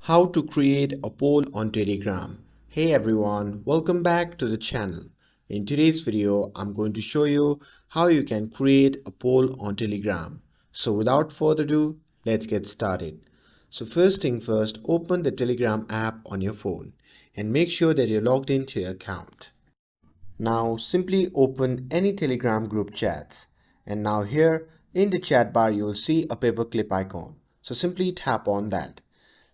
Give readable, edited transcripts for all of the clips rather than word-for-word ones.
How to create a poll on Telegram. Hey everyone, welcome back to the channel. In today's video, I'm going to show you how you can create a poll on Telegram. So without further ado, let's get started. So first thing first, open the Telegram app on your phone and make sure that you're logged into your account. Now simply open any Telegram group chats, and now here in the chat bar you'll see a paperclip icon. So simply tap on that.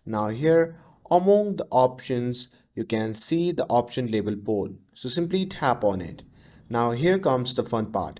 Now here among the options you can see the option labeled poll. So simply tap on it. Now here comes the fun part.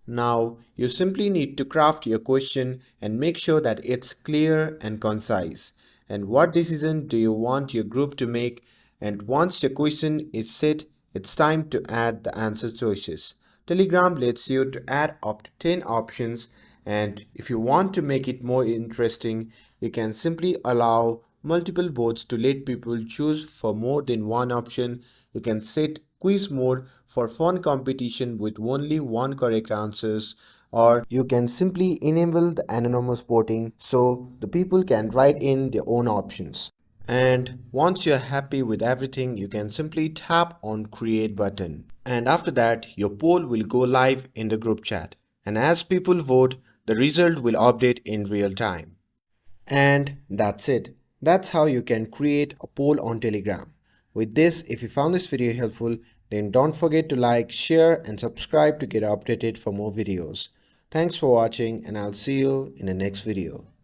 Now you simply need to craft your question and make sure that it's clear and concise. And what decision do you want your group to make? And once your question is set, it's time to add the answer choices. Telegram lets you to add up to 10 options, and if you want to make it more interesting, you can simply allow multiple votes to let people choose for more than one option. You can set quiz mode for fun competition with only one correct answers, or you can simply enable the anonymous voting so the people can write in their own options. And once you're happy with everything, you can simply tap on create button. And after that, your poll will go live in the group chat. And as people vote, the result will update in real time. And that's it. That's how you can create a poll on Telegram. With this, if you found this video helpful, then don't forget to like, share and subscribe to get updated for more videos. Thanks for watching, and I'll see you in the next video.